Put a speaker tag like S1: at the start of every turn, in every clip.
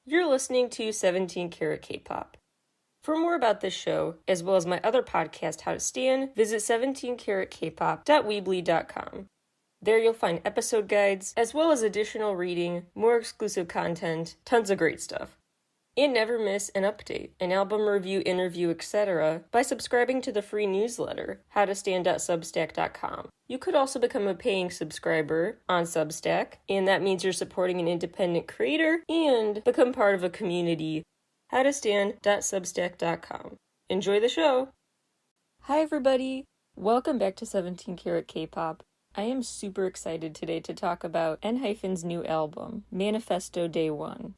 S1: You're listening to 17 Carat K-Pop. For more about this show, as well as my other podcast, How to Stan, visit 17caratkpop.weebly.com. There you'll find episode guides, as well as additional reading, more exclusive content, tons of great stuff. And never miss an update, an album review, interview, etc. by subscribing to the free newsletter, howtostan.substack.com. You could also become a paying subscriber on Substack, and that means you're supporting an independent creator and become part of a community, howtostan.substack.com. Enjoy the show! Hi everybody! Welcome back to 17 Carat K-Pop. I am super excited today to talk about ENHYPEN's new album, Manifesto Day 1.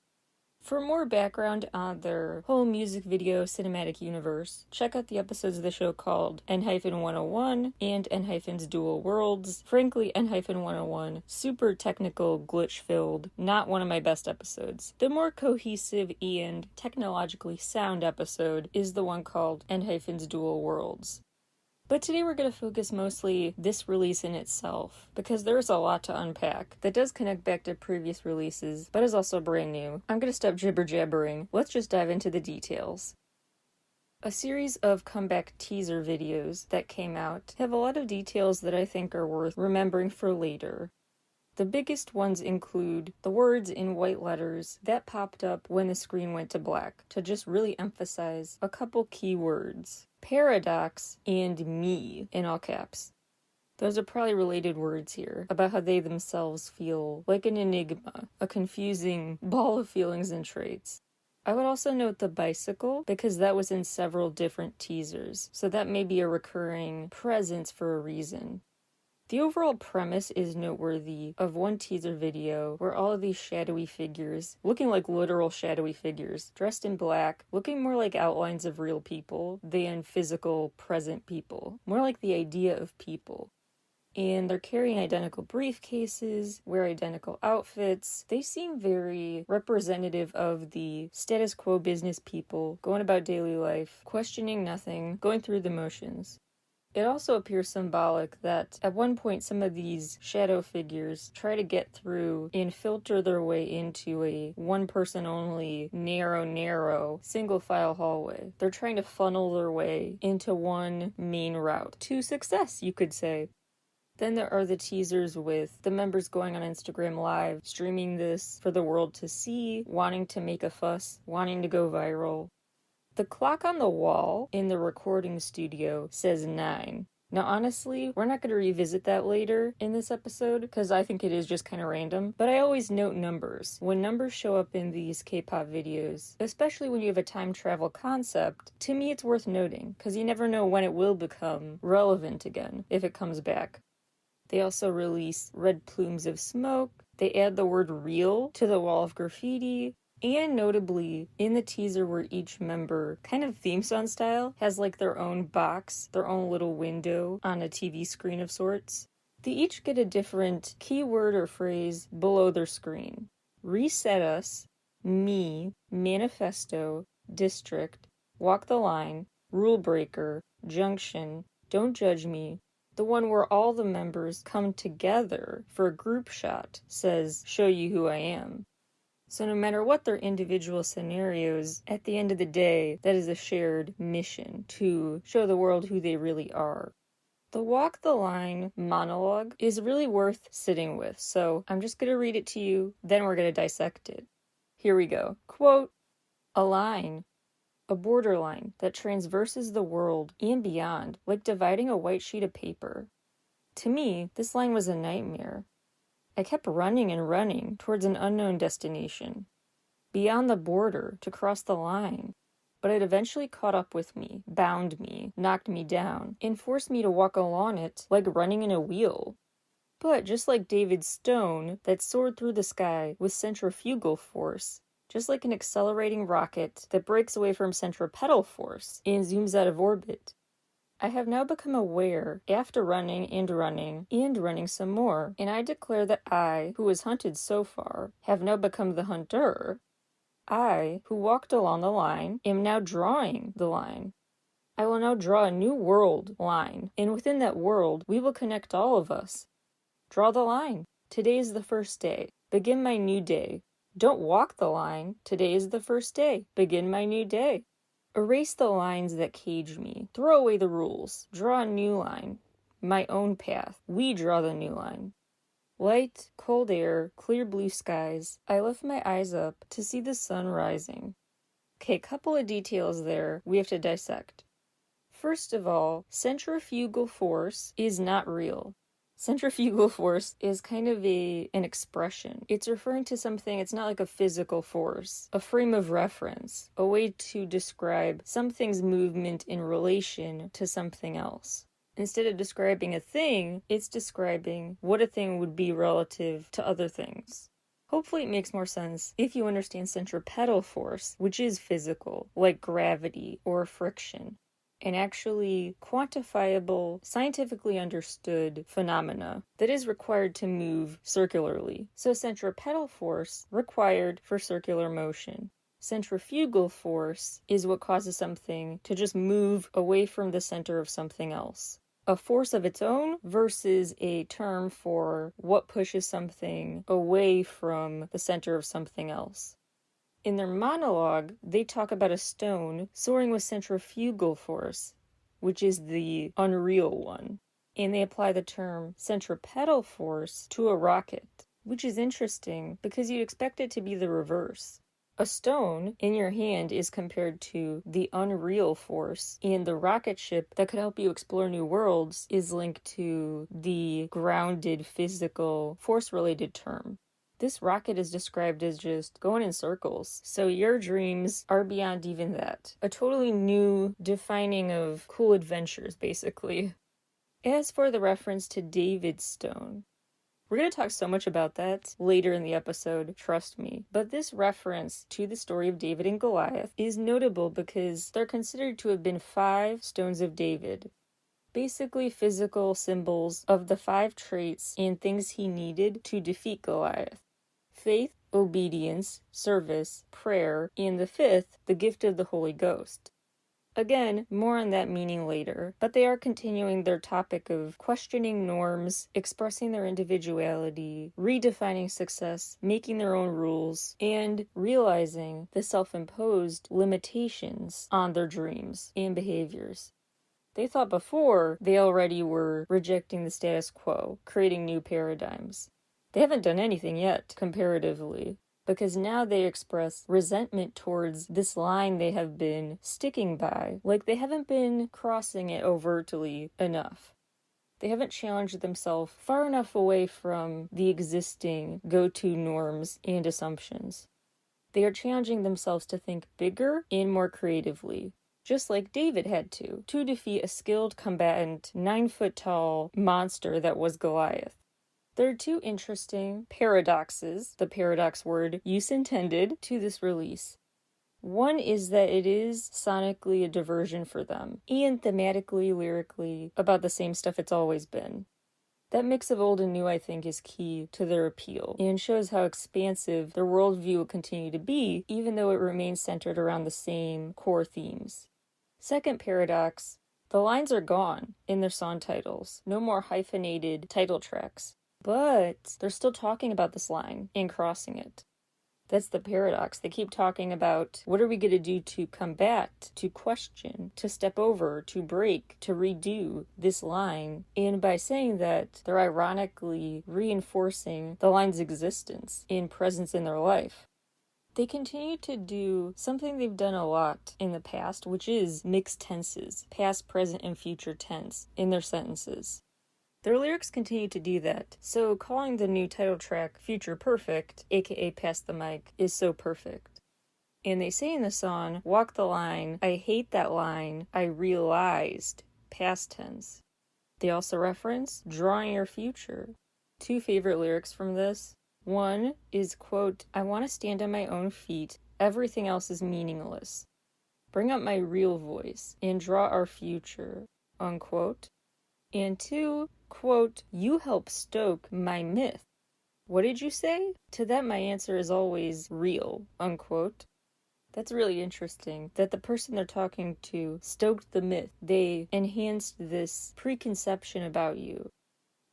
S1: For more background on their whole music video cinematic universe, check out the episodes of the show called ENHYPEN 101 and ENHYPEN's Dual Worlds. Frankly, ENHYPEN 101, super technical, glitch-filled, not one of my best episodes. The more cohesive and technologically sound episode is the one called ENHYPEN's Dual Worlds. But today we're going to focus mostly this release in itself, because there's a lot to unpack that does connect back to previous releases, but is also brand new. I'm going to stop jibber-jabbering. Let's just dive into the details. A series of comeback teaser videos that came out have a lot of details that I think are worth remembering for later. The biggest ones include the words in white letters that popped up when the screen went to black, to just really emphasize a couple key words. Paradox and me in all caps. Those are probably related words here, about how they themselves feel like an enigma, a confusing ball of feelings and traits. I would also note the bicycle, because that was in several different teasers, so that may be a recurring presence for a reason. The overall premise is noteworthy of one teaser video where all of these shadowy figures, looking like literal shadowy figures, dressed in black, looking more like outlines of real people than physical present people, more like the idea of people. And they're carrying identical briefcases, wear identical outfits. They seem very representative of the status quo business people, going about daily life, questioning nothing, going through the motions. It also appears symbolic that at one point some of these shadow figures try to get through and filter their way into a one-person-only, narrow, single-file hallway. They're trying to funnel their way into one main route to success, you could say. Then there are the teasers with the members going on Instagram Live, streaming this for the world to see, wanting to make a fuss, wanting to go viral. The clock on the wall in the recording studio says 9. Now honestly, we're not going to revisit that later in this episode, because I think it is just kind of random, but I always note numbers. When numbers show up in these K-pop videos, especially when you have a time travel concept, to me it's worth noting, because you never know when it will become relevant again, if it comes back. They also release red plumes of smoke, they add the word real to the wall of graffiti, and notably, in the teaser where each member, kind of theme song style, has like their own box, their own little window on a TV screen of sorts, they each get a different keyword or phrase below their screen. Reset Us, Me, Manifesto, District, Walk the Line, Rule Breaker, Junction, Don't Judge Me. The one where all the members come together for a group shot says, Show You Who I Am. So no matter what their individual scenarios, at the end of the day, that is a shared mission to show the world who they really are. The Walk the Line monologue is really worth sitting with, so I'm just going to read it to you, then we're going to dissect it. Here we go. Quote, a line, a borderline that transverses the world and beyond, like dividing a white sheet of paper. To me, this line was a nightmare. I kept running and running towards an unknown destination, beyond the border to cross the line, but it eventually caught up with me, bound me, knocked me down, and forced me to walk along it like running in a wheel. But just like David's stone that soared through the sky with centrifugal force, just like an accelerating rocket that breaks away from centripetal force and zooms out of orbit, I have now become aware, after running and running some more, and I declare that I, who was hunted so far, have now become the hunter. I, who walked along the line, am now drawing the line. I will now draw a new world line, and within that world, we will connect all of us. Draw the line. Today is the first day. Begin my new day. Don't walk the line. Today is the first day. Begin my new day. Erase the lines that cage me. Throw away the rules. Draw a new line. My own path. We draw the new line. Light, cold air, clear blue skies. I lift my eyes up to see the sun rising. Okay, couple of details there we have to dissect. First of all, centrifugal force is not real. Centrifugal force is kind of an expression. It's referring to something, it's not like a physical force, a frame of reference, a way to describe something's movement in relation to something else. Instead of describing a thing, it's describing what a thing would be relative to other things. Hopefully it makes more sense if you understand centripetal force, which is physical, like gravity or friction, an actually quantifiable, scientifically understood phenomena that is required to move circularly. So centripetal force required for circular motion. Centrifugal force is what causes something to just move away from the center of something else. A force of its own versus a term for what pushes something away from the center of something else. In their monologue, they talk about a stone soaring with centrifugal force, which is the unreal one. And they apply the term centripetal force to a rocket, which is interesting because you'd expect it to be the reverse. A stone in your hand is compared to the unreal force, and the rocket ship that could help you explore new worlds is linked to the grounded physical force-related term. This rocket is described as just going in circles, so your dreams are beyond even that. A totally new defining of cool adventures, basically. As for the reference to David's stone, we're going to talk so much about that later in the episode, trust me. But this reference to the story of David and Goliath is notable because they're considered to have been 5 stones of David. Basically physical symbols of the 5 traits and things he needed to defeat Goliath. Faith, obedience, service, prayer, and the 5th, the gift of the Holy Ghost. Again, more on that meaning later, but they are continuing their topic of questioning norms, expressing their individuality, redefining success, making their own rules, and realizing the self-imposed limitations on their dreams and behaviors. They thought before they already were rejecting the status quo, creating new paradigms. They haven't done anything yet, comparatively, because now they express resentment towards this line they have been sticking by, like they haven't been crossing it overtly enough. They haven't challenged themselves far enough away from the existing go-to norms and assumptions. They are challenging themselves to think bigger and more creatively, just like David had to defeat a skilled combatant, 9-foot-tall monster that was Goliath. There are 2 interesting paradoxes, the paradox word use intended, to this release. One is that it is sonically a diversion for them, and thematically, lyrically, about the same stuff it's always been. That mix of old and new, I think, is key to their appeal, and shows how expansive their worldview will continue to be, even though it remains centered around the same core themes. Second paradox, the lines are gone in their song titles. No more hyphenated title tracks. But they're still talking about this line and crossing it. That's the paradox. They keep talking about what are we going to do to combat, to question, to step over, to break, to redo this line. And by saying that, they're ironically reinforcing the line's existence and presence in their life. They continue to do something they've done a lot in the past, which is mix tenses, past, present, and future tense, in their sentences. Their lyrics continue to do that, so calling the new title track Future Perfect, aka Pass the Mic, is so perfect. And they say in the song, walk the line, I hate that line, I realized, past tense. They also reference drawing your future. 2 favorite lyrics from this. One is, quote, I want to stand on my own feet, everything else is meaningless. Bring up my real voice and draw our future, unquote. And 2, quote, you help stoke my myth. What did you say? To that my answer is always real, unquote. That's really interesting, that the person they're talking to stoked the myth. They enhanced this preconception about you.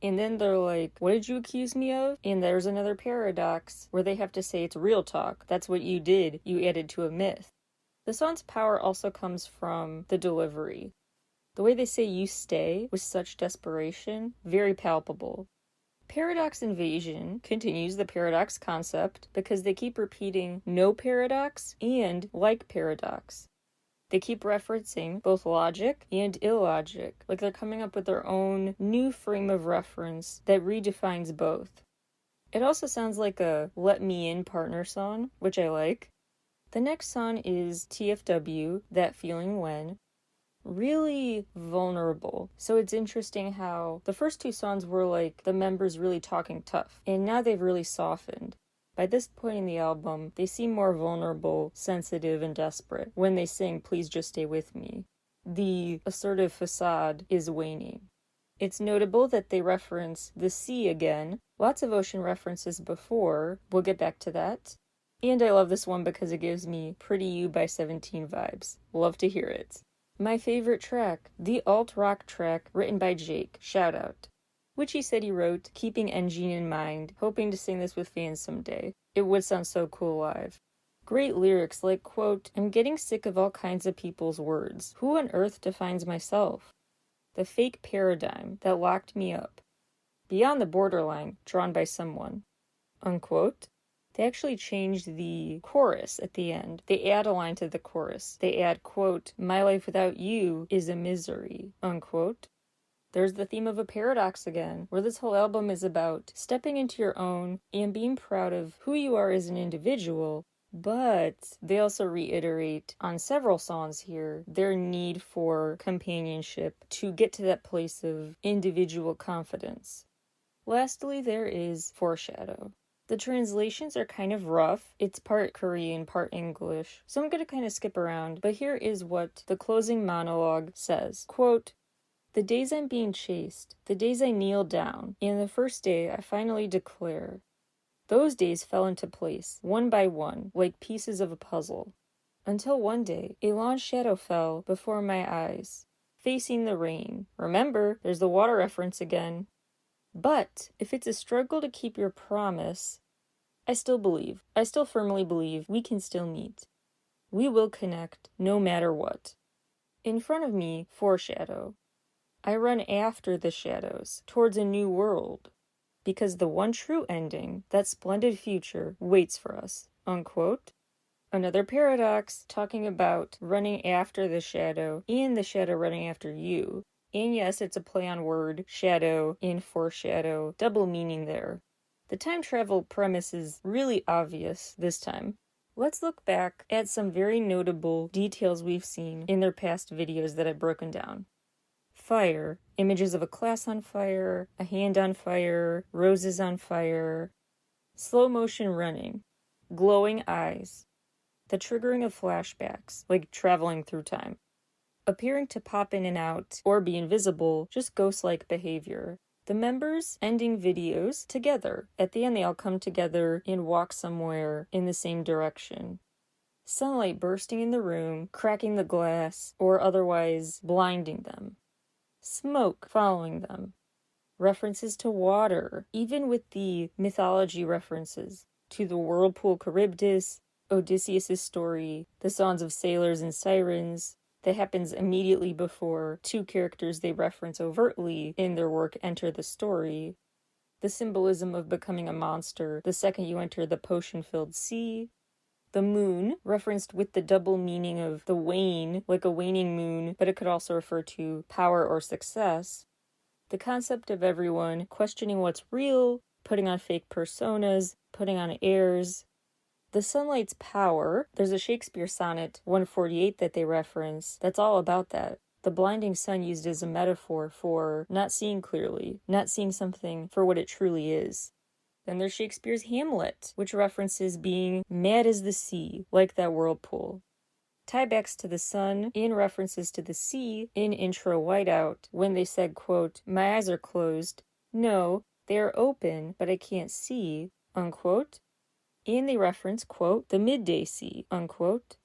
S1: And then they're like, what did you accuse me of? And there's another paradox where they have to say it's real talk. That's what you did. You added to a myth. The song's power also comes from the delivery. The way they say you stay with such desperation, very palpable. Paradox Invasion continues the paradox concept because they keep repeating no paradox and like paradox. They keep referencing both logic and illogic, like they're coming up with their own new frame of reference that redefines both. It also sounds like a Let Me In partner song, which I like. The next song is TFW, That Feeling When. Really vulnerable. So it's interesting how the first two songs were like the members really talking tough, and now they've really softened. By this point in the album, they seem more vulnerable, sensitive, and desperate when they sing Please Just Stay With Me. The assertive facade is waning. It's notable that they reference the sea again, lots of ocean references before, we'll get back to that. And I love this one because it gives me Pretty You by 17 vibes. Love to hear it. My favorite track, the alt-rock track written by Jake, shout out. Which he said he wrote, keeping Engine in mind, hoping to sing this with fans someday. It would sound so cool live. Great lyrics like, quote, I'm getting sick of all kinds of people's words. Who on earth defines myself? The fake paradigm that locked me up. Beyond the borderline, drawn by someone. Unquote. They actually changed the chorus at the end. They add a line to the chorus. They add, quote, my life without you is a misery, unquote. There's the theme of a paradox again, where this whole album is about stepping into your own and being proud of who you are as an individual, but they also reiterate on several songs here their need for companionship to get to that place of individual confidence. Lastly, there is Foreshadow. The translations are kind of rough. It's part Korean, part English, so I'm going to kind of skip around, but here is what the closing monologue says. Quote, the days I'm being chased, the days I kneel down, and the first day I finally declare. Those days fell into place, one by one, like pieces of a puzzle. Until one day, a long shadow fell before my eyes, facing the rain. Remember, there's the water reference again. But if it's a struggle to keep your promise, I still firmly believe we can still meet. We will connect no matter what. In front of me, Foreshadow. I run after the shadows, towards a new world, because the one true ending, that splendid future, waits for us, unquote. Another paradox, talking about running after the shadow and the shadow running after you. And yes, it's a play on word, shadow and foreshadow, double meaning there. The time travel premise is really obvious this time. Let's look back at some very notable details we've seen in their past videos that I've broken down. Fire, images of a class on fire, a hand on fire, roses on fire, slow motion running, glowing eyes, the triggering of flashbacks, like traveling through time, appearing to pop in and out or be invisible, just ghost-like behavior. The members ending videos together. At the end, they all come together and walk somewhere in the same direction. Sunlight bursting in the room, cracking the glass, or otherwise blinding them. Smoke following them. References to water, even with the mythology references to the whirlpool Charybdis, Odysseus' story, the songs of sailors and sirens, that happens immediately before two characters they reference overtly in their work enter the story. The symbolism of becoming a monster the second you enter the potion-filled sea. The moon, referenced with the double meaning of the wane, like a waning moon, but it could also refer to power or success. The concept of everyone questioning what's real, putting on fake personas, putting on airs. The sunlight's power, there's a Shakespeare sonnet 148 that they reference that's all about that. The blinding sun used as a metaphor for not seeing clearly, not seeing something for what it truly is. Then there's Shakespeare's Hamlet, which references being mad as the sea, like that whirlpool. Tiebacks to the sun in references to the sea in intro whiteout when they said, quote, my eyes are closed. No, they are open, but I can't see, unquote. And they reference, quote, the midday sea, unquote.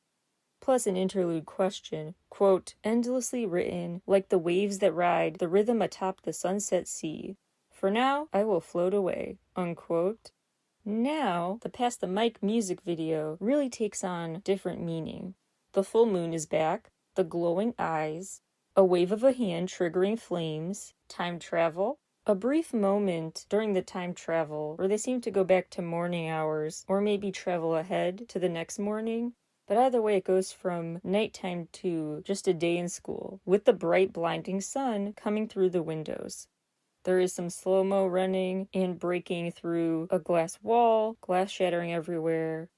S1: Plus an interlude question, quote, endlessly written like the waves that ride the rhythm atop the sunset sea. For now, I will float away, unquote. Now, the Pass the Mic music video really takes on different meaning. The full moon is back, the glowing eyes, a wave of a hand triggering flames, time travel, a brief moment during the time travel where they seem to go back to morning hours or maybe travel ahead to the next morning. But either way, it goes from nighttime to just a day in school, with the bright, blinding sun coming through the windows. There is some slow-mo running and breaking through a glass wall, glass shattering everywhere.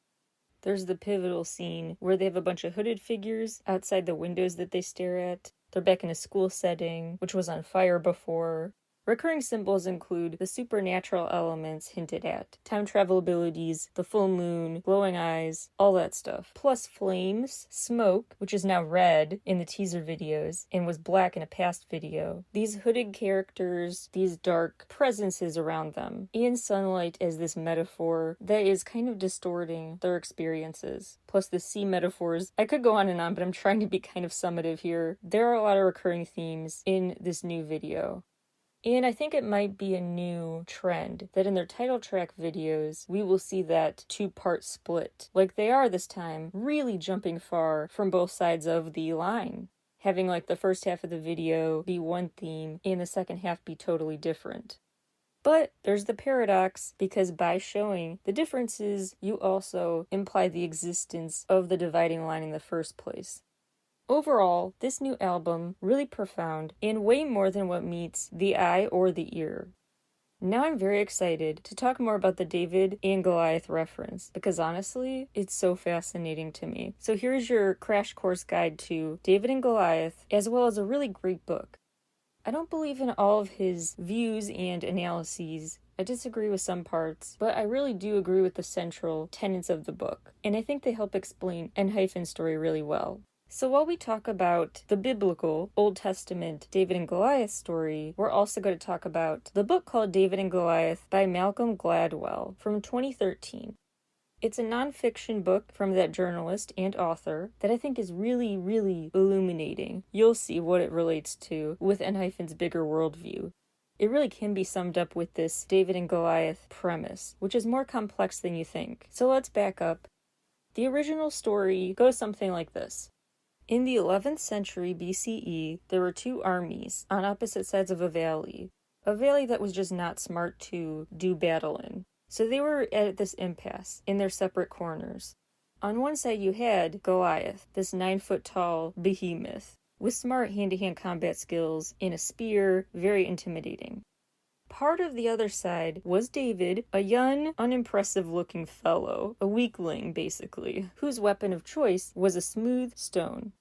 S1: There's the pivotal scene where they have a bunch of hooded figures outside the windows that they stare at. They're back in a school setting, which was on fire before. Recurring symbols include the supernatural elements hinted at, time travel abilities, the full moon, glowing eyes, all that stuff. Plus flames, smoke, which is now red in the teaser videos and was black in a past video. These hooded characters, these dark presences around them, and sunlight as this metaphor that is kind of distorting their experiences. Plus the sea metaphors. I could go on, but I'm trying to be kind of summative here. There are a lot of recurring themes in this new video. And I think it might be a new trend that in their title track videos, we will see that two-part split. Like they are this time, really jumping far from both sides of the line. Having like the first half of the video be one theme and the second half be totally different. But there's the paradox, because by showing the differences, you also imply the existence of the dividing line in the first place. Overall, this new album, really profound, and way more than what meets the eye or the ear. Now I'm very excited to talk more about the David and Goliath reference, because honestly, it's so fascinating to me. So here's your crash course guide to David and Goliath, as well as a really great book. I don't believe in all of his views and analyses. I disagree with some parts, but I really do agree with the central tenets of the book, and I think they help explain ENHYPEN's story really well. So while we talk about the biblical, Old Testament David and Goliath story, we're also going to talk about the book called David and Goliath by Malcolm Gladwell from 2013. It's a nonfiction book from that journalist and author that I think is really, really illuminating. You'll see what it relates to with ENHYPEN's bigger worldview. It really can be summed up with this David and Goliath premise, which is more complex than you think. So let's back up. The original story goes something like this. In the 11th century BCE, there were two armies on opposite sides of a valley that was just not smart to do battle in. So they were at this impasse in their separate corners. On one side you had Goliath, this 9-foot-tall behemoth, with smart hand-to-hand combat skills and a spear, very intimidating. Part of the other side was David, a young, unimpressive-looking fellow, a weakling, basically, whose weapon of choice was a smooth stone.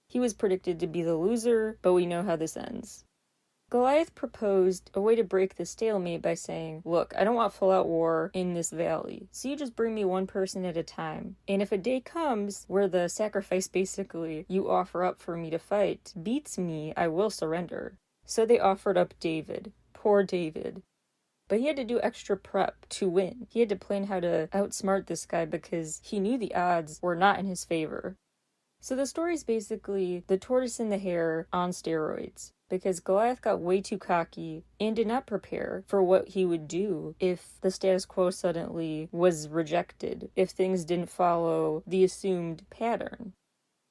S1: He was predicted to be the loser, but we know how this ends. Goliath proposed a way to break the stalemate by saying, look, I don't want full-out war in this valley, so you just bring me one person at a time. And if a day comes where the sacrifice basically you offer up for me to fight beats me, I will surrender. So they offered up David. Poor David. But he had to do extra prep to win. He had to plan how to outsmart this guy because he knew the odds were not in his favor. So the story is basically the tortoise and the hare on steroids, because Goliath got way too cocky and did not prepare for what he would do if the status quo suddenly was rejected, if things didn't follow the assumed pattern.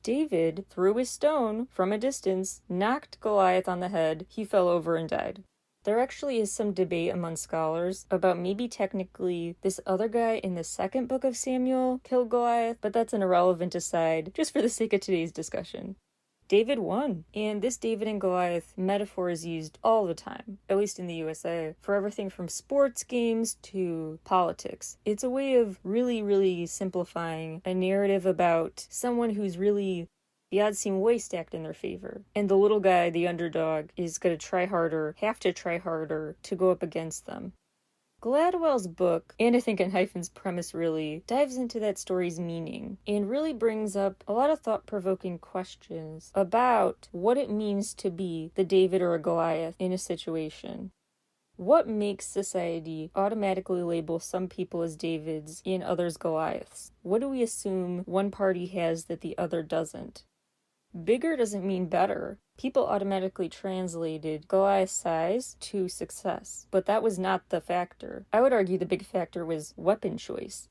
S1: David threw his stone from a distance, knocked Goliath on the head, he fell over and died. There actually is some debate among scholars about maybe technically this other guy in the second book of Samuel killed Goliath, but that's an irrelevant aside, just for the sake of today's discussion. David won, and this David and Goliath metaphor is used all the time, at least in the USA, for everything from sports games to politics. It's a way of really, really simplifying a narrative about someone who's really the odds seem way stacked in their favor. And the little guy, the underdog, is going to have to try harder to go up against them. Gladwell's book, and I think ENHYPEN's premise really, dives into that story's meaning and really brings up a lot of thought-provoking questions about what it means to be the David or a Goliath in a situation. What makes society automatically label some people as Davids and others Goliaths? What do we assume one party has that the other doesn't? Bigger doesn't mean better. People automatically translated Goliath's size to success, but that was not the factor. I would argue the big factor was weapon choice.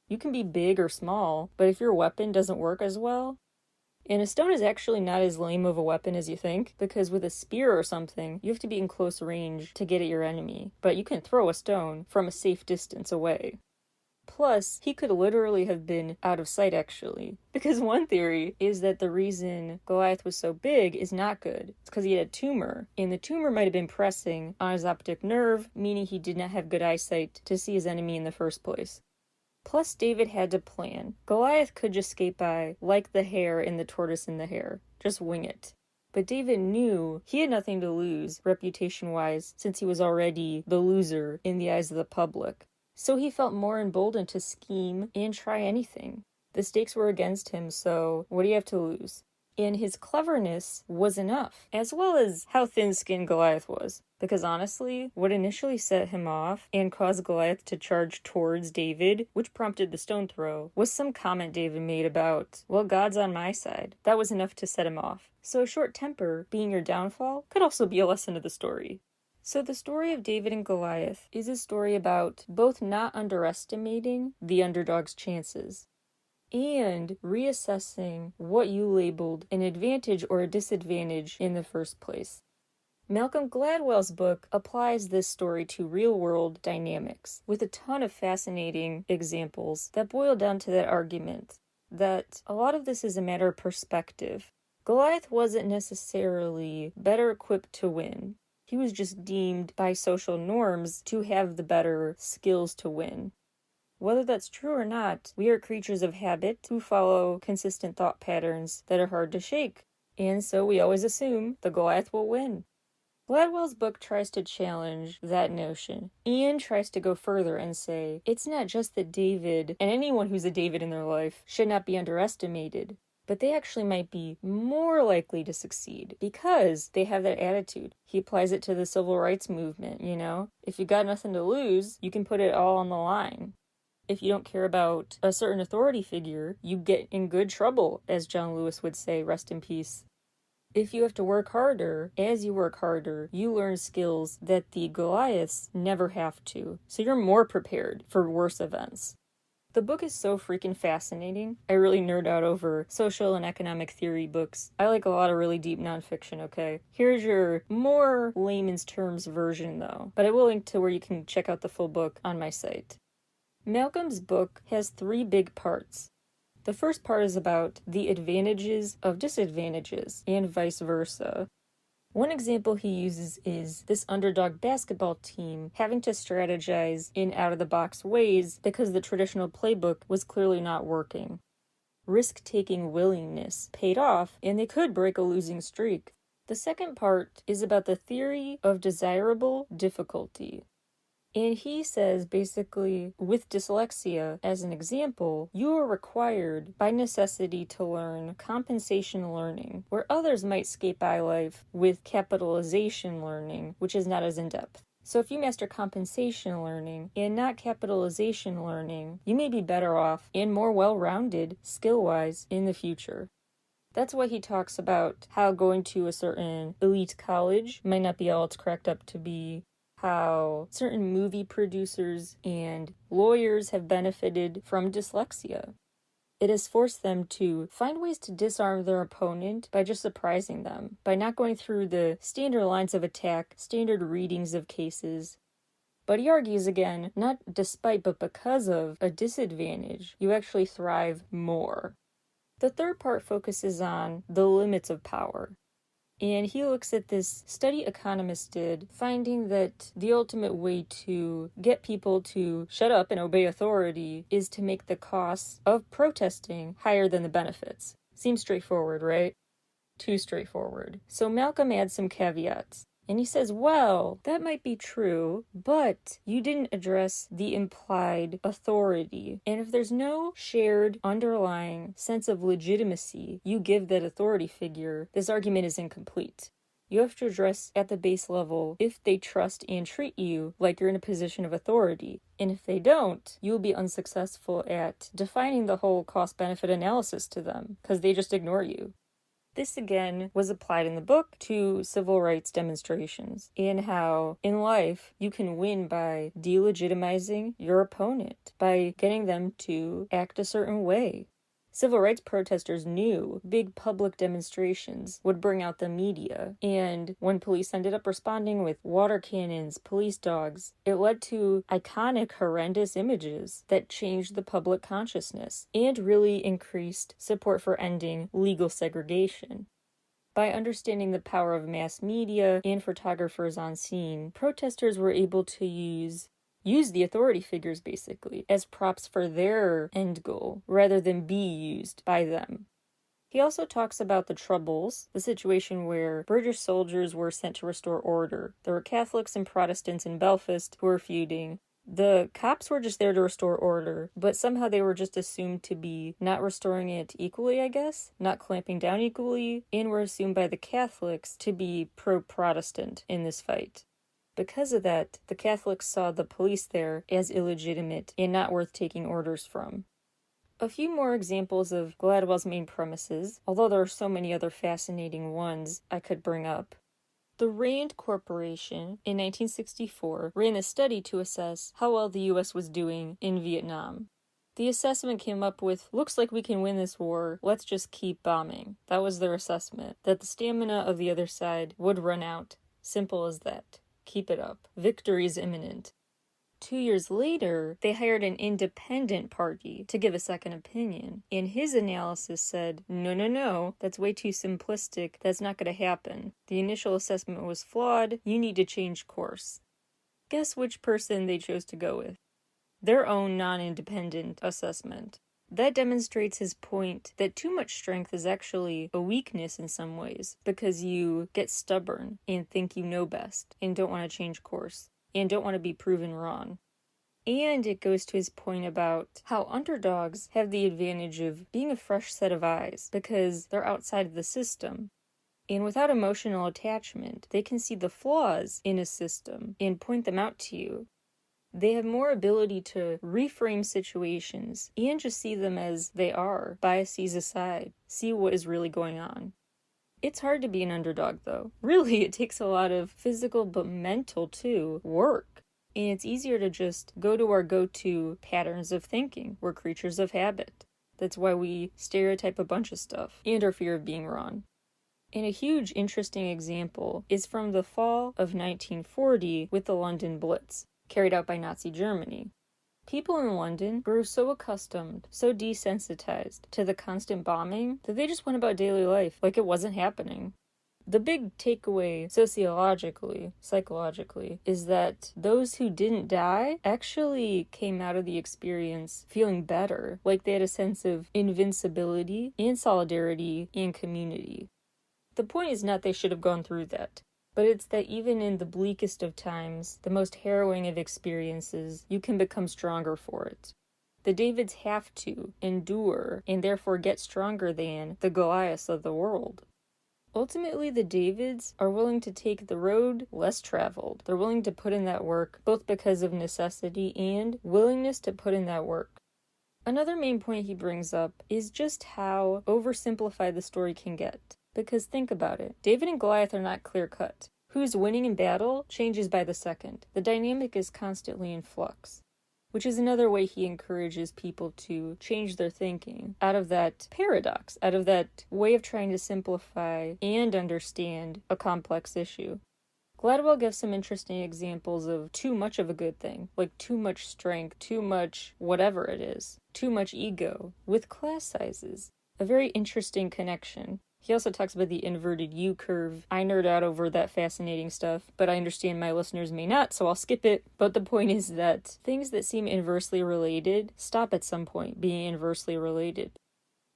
S1: You can be big or small, but if your weapon doesn't work as well, and a stone is actually not as lame of a weapon as you think, because with a spear or something, you have to be in close range to get at your enemy, but you can throw a stone from a safe distance away. Plus, he could literally have been out of sight actually, because one theory is that the reason Goliath was so big is not good. It's because he had a tumor, and the tumor might have been pressing on his optic nerve, meaning he did not have good eyesight to see his enemy in the first place. Plus, David had to plan. Goliath could just skate by, like the hare in The Tortoise and the Hare. Just wing it. But David knew he had nothing to lose, reputation-wise, since he was already the loser in the eyes of the public. So he felt more emboldened to scheme and try anything. The stakes were against him, so what do you have to lose? And his cleverness was enough, as well as how thin-skinned Goliath was. Because honestly, what initially set him off and caused Goliath to charge towards David, which prompted the stone throw, was some comment David made about, well, God's on my side. That was enough to set him off. So a short temper being your downfall could also be a lesson of the story. So the story of David and Goliath is a story about both not underestimating the underdog's chances and reassessing what you labeled an advantage or a disadvantage in the first place. Malcolm Gladwell's book applies this story to real-world dynamics, with a ton of fascinating examples that boil down to that argument, that a lot of this is a matter of perspective. Goliath wasn't necessarily better equipped to win. He was just deemed by social norms to have the better skills to win. Whether that's true or not, we are creatures of habit who follow consistent thought patterns that are hard to shake, and so we always assume the Goliath will win. Gladwell's book tries to challenge that notion and tries to go further and say it's not just that David, and anyone who's a David in their life, should not be underestimated, but they actually might be more likely to succeed because they have that attitude. He applies it to the civil rights movement, you know? If you got nothing to lose, you can put it all on the line. If you don't care about a certain authority figure, you get in good trouble, as John Lewis would say, rest in peace. If you have to work harder, as you work harder, you learn skills that the Goliaths never have to, so you're more prepared for worse events. The book is so freaking fascinating. I really nerd out over social and economic theory books. I like a lot of really deep nonfiction, okay? Here's your more layman's terms version, though, but I will link to where you can check out the full book on my site. Malcolm's book has 3 big parts. The first part is about the advantages of disadvantages and vice versa. One example he uses is this underdog basketball team having to strategize in out-of-the-box ways because the traditional playbook was clearly not working. Risk-taking willingness paid off, and they could break a losing streak. The second part is about the theory of desirable difficulty. And he says, basically, with dyslexia, as an example, you are required by necessity to learn compensation learning, where others might skate by life with capitalization learning, which is not as in-depth. So if you master compensation learning and not capitalization learning, you may be better off and more well-rounded, skill-wise, in the future. That's why he talks about how going to a certain elite college might not be all it's cracked up to be, how certain movie producers and lawyers have benefited from dyslexia. It has forced them to find ways to disarm their opponent by just surprising them, by not going through the standard lines of attack, standard readings of cases. But he argues again, not despite but because of a disadvantage, you actually thrive more. The third part focuses on the limits of power. And he looks at this study economists did, finding that the ultimate way to get people to shut up and obey authority is to make the costs of protesting higher than the benefits. Seems straightforward, right? Too straightforward. So Malcolm adds some caveats. And he says, well, that might be true, but you didn't address the implied authority. And if there's no shared underlying sense of legitimacy you give that authority figure, this argument is incomplete. You have to address at the base level if they trust and treat you like you're in a position of authority. And if they don't, you'll be unsuccessful at defining the whole cost-benefit analysis to them, because they just ignore you. This again was applied in the book to civil rights demonstrations and how in life you can win by delegitimizing your opponent, by getting them to act a certain way. Civil rights protesters knew big public demonstrations would bring out the media, and when police ended up responding with water cannons, police dogs, it led to iconic, horrendous images that changed the public consciousness and really increased support for ending legal segregation. By understanding the power of mass media and photographers on scene, protesters were able to use the authority figures, basically, as props for their end goal, rather than be used by them. He also talks about the Troubles, the situation where British soldiers were sent to restore order. There were Catholics and Protestants in Belfast who were feuding. The cops were just there to restore order, but somehow they were just assumed to be not restoring it equally, I guess, not clamping down equally, and were assumed by the Catholics to be pro-Protestant in this fight. Because of that, the Catholics saw the police there as illegitimate and not worth taking orders from. A few more examples of Gladwell's main premises, although there are so many other fascinating ones I could bring up. The Rand Corporation, in 1964, ran a study to assess how well the U.S. was doing in Vietnam. The assessment came up with, looks like we can win this war, let's just keep bombing. That was their assessment, that the stamina of the other side would run out. Simple as that. Keep it up. Victory is imminent. 2 years later, they hired an independent party to give a second opinion, and his analysis said, no, that's way too simplistic, that's not going to happen. The initial assessment was flawed, you need to change course. Guess which person they chose to go with? Their own non-independent assessment. That demonstrates his point that too much strength is actually a weakness in some ways, because you get stubborn and think you know best and don't want to change course and don't want to be proven wrong. And it goes to his point about how underdogs have the advantage of being a fresh set of eyes because they're outside of the system. And without emotional attachment, they can see the flaws in a system and point them out to you. They have more ability to reframe situations and just see them as they are, biases aside, see what is really going on. It's hard to be an underdog, though. Really, it takes a lot of physical but mental, too, work. And it's easier to just go to our go-to patterns of thinking. We're creatures of habit. That's why we stereotype a bunch of stuff, and our fear of being wrong. And a huge interesting example is from the fall of 1940 with the London Blitz, carried out by Nazi Germany. People in London grew so accustomed, so desensitized to the constant bombing that they just went about daily life like it wasn't happening. The big takeaway sociologically, psychologically, is that those who didn't die actually came out of the experience feeling better, like they had a sense of invincibility and solidarity and community. The point is not they should have gone through that. But it's that even in the bleakest of times, the most harrowing of experiences, you can become stronger for it. The Davids have to endure and therefore get stronger than the Goliaths of the world. Ultimately, the Davids are willing to take the road less traveled. They're willing to put in that work, both because of necessity and willingness to put in that work. Another main point he brings up is just how oversimplified the story can get. Because think about it, David and Goliath are not clear-cut. Who's winning in battle changes by the second. The dynamic is constantly in flux, which is another way he encourages people to change their thinking out of that paradox, out of that way of trying to simplify and understand a complex issue. Gladwell gives some interesting examples of too much of a good thing, like too much strength, too much whatever it is, too much ego, with class sizes. A very interesting connection. He also talks about the inverted U curve. I nerd out over that fascinating stuff, but I understand my listeners may not, so I'll skip it. But the point is that things that seem inversely related stop at some point being inversely related.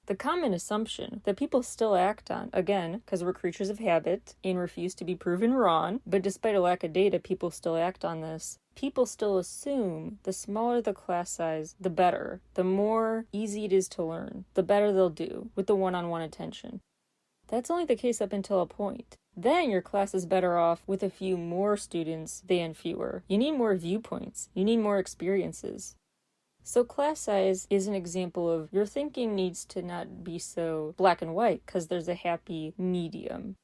S1: The common assumption that people still act on, again, because we're creatures of habit and refuse to be proven wrong, but despite a lack of data, people still act on this. People still assume the smaller the class size, the better. The more easy it is to learn, the better they'll do with the one-on-one attention. That's only the case up until a point. Then your class is better off with a few more students than fewer. You need more viewpoints. You need more experiences. So class size is an example of your thinking needs to not be so black and white because there's a happy medium.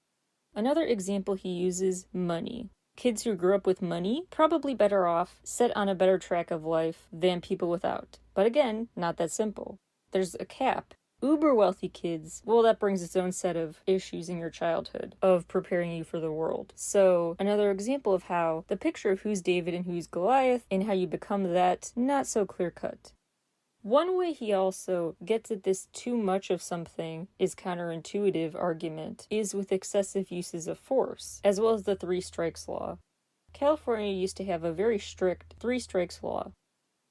S1: Another example he uses, money. Kids who grew up with money, probably better off, set on a better track of life than people without. But again, not that simple. There's a cap. Uber wealthy kids, well, that brings its own set of issues in your childhood, of preparing you for the world. So, another example of how the picture of who's David and who's Goliath, and how you become that, not so clear-cut. One way he also gets at this too much of something is counterintuitive argument is with excessive uses of force, as well as the 3 strikes law. California used to have a very strict 3 strikes law.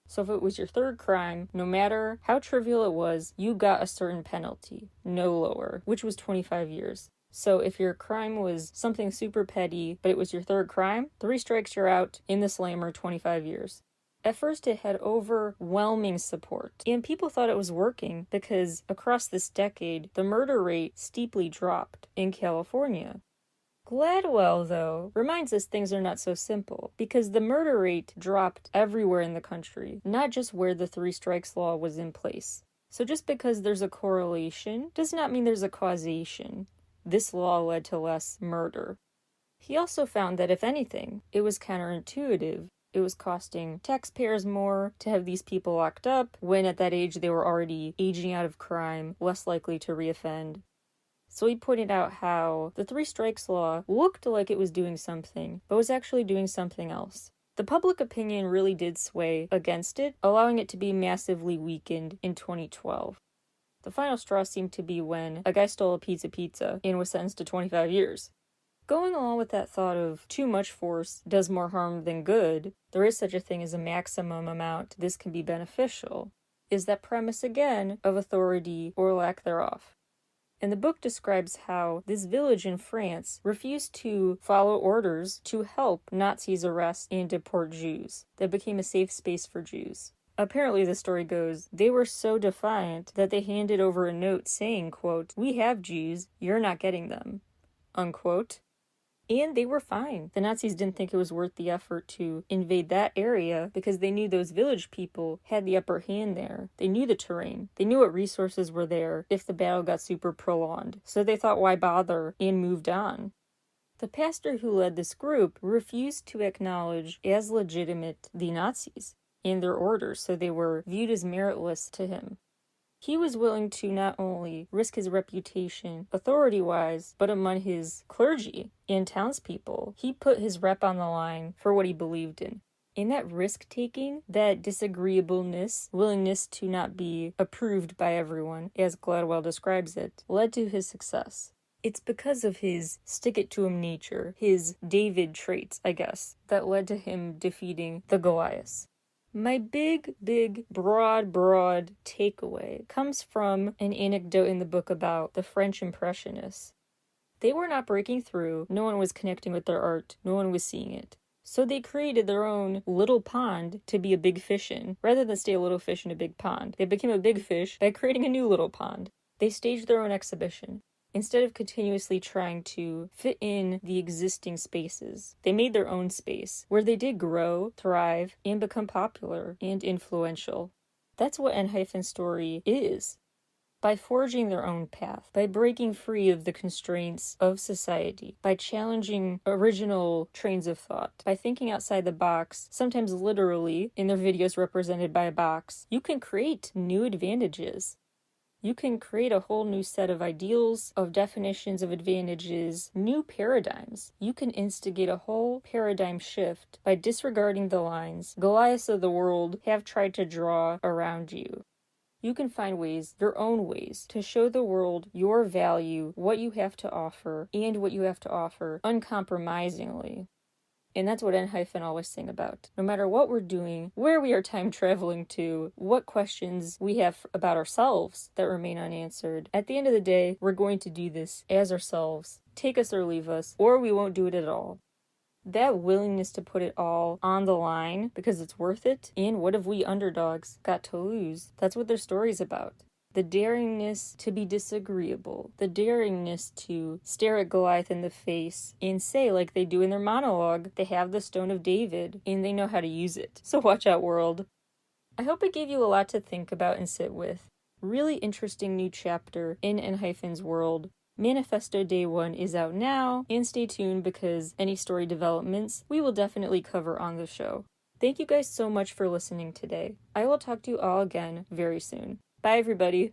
S1: So if it was your 3rd crime, no matter how trivial it was, you got a certain penalty, no lower, which was 25 years. So if your crime was something super petty, but it was your 3rd crime, 3 strikes you're out, in the slammer, 25 years. At first it had overwhelming support, and people thought it was working because across this decade, the murder rate steeply dropped in California. Gladwell, though, reminds us things are not so simple, because the murder rate dropped everywhere in the country, not just where the 3 strikes law was in place. So just because there's a correlation does not mean there's a causation. This law led to less murder. He also found that, if anything, it was counterintuitive. It was costing taxpayers more to have these people locked up, when at that age they were already aging out of crime, less likely to reoffend. So he pointed out how the 3 strikes law looked like it was doing something, but was actually doing something else. The public opinion really did sway against it, allowing it to be massively weakened in 2012. The final straw seemed to be when a guy stole a pizza and was sentenced to 25 years. Going along with that thought of too much force does more harm than good, there is such a thing as a maximum amount this can be beneficial, is that premise again of authority or lack thereof. And the book describes how this village in France refused to follow orders to help Nazis arrest and deport Jews. That became a safe space for Jews. Apparently, the story goes, they were so defiant that they handed over a note saying, quote, "We have Jews, you're not getting them," unquote. And they were fine. The Nazis didn't think it was worth the effort to invade that area because they knew those village people had the upper hand there. They knew the terrain. They knew what resources were there if the battle got super prolonged. So they thought, why bother, and moved on. The pastor who led this group refused to acknowledge as legitimate the Nazis and their orders, so they were viewed as meritless to him. He was willing to not only risk his reputation authority-wise, but among his clergy and townspeople. He put his rep on the line for what he believed in. And that risk-taking, that disagreeableness, willingness to not be approved by everyone, as Gladwell describes it, led to his success. It's because of his stick-it-to-him nature, his David traits, I guess, that led to him defeating the Goliaths. My big, broad takeaway comes from an anecdote in the book about the French Impressionists. They were not breaking through, no one was connecting with their art, no one was seeing it. So they created their own little pond to be a big fish in. Rather than stay a little fish in a big pond, they became a big fish by creating a new little pond. They staged their own exhibition. Instead of continuously trying to fit in the existing spaces, they made their own space, where they did grow, thrive, and become popular and influential. That's what N-Hyphen's story is. By forging their own path, by breaking free of the constraints of society, by challenging original trains of thought, by thinking outside the box, sometimes literally, in their videos represented by a box, you can create new advantages. You can create a whole new set of ideals, of definitions of advantages, new paradigms. You can instigate a whole paradigm shift by disregarding the lines Goliaths of the world have tried to draw around you. You can find ways, your own ways, to show the world your value, what you have to offer, and what you have to offer uncompromisingly. And that's what N-Hyphen always sing about. No matter what we're doing, where we are time traveling to, what questions we have about ourselves that remain unanswered, at the end of the day, we're going to do this as ourselves. Take us or leave us, or we won't do it at all. That willingness to put it all on the line because it's worth it, and what have we underdogs got to lose? That's what their story's about. The daringness to be disagreeable, the daringness to stare at Goliath in the face and say, like they do in their monologue, they have the Stone of David and they know how to use it. So watch out, world. I hope it gave you a lot to think about and sit with. Really interesting new chapter in ENHYPEN's world. Manifesto Day 1 is out now, and stay tuned because any story developments we will definitely cover on the show. Thank you guys so much for listening today. I will talk to you all again very soon. Bye everybody!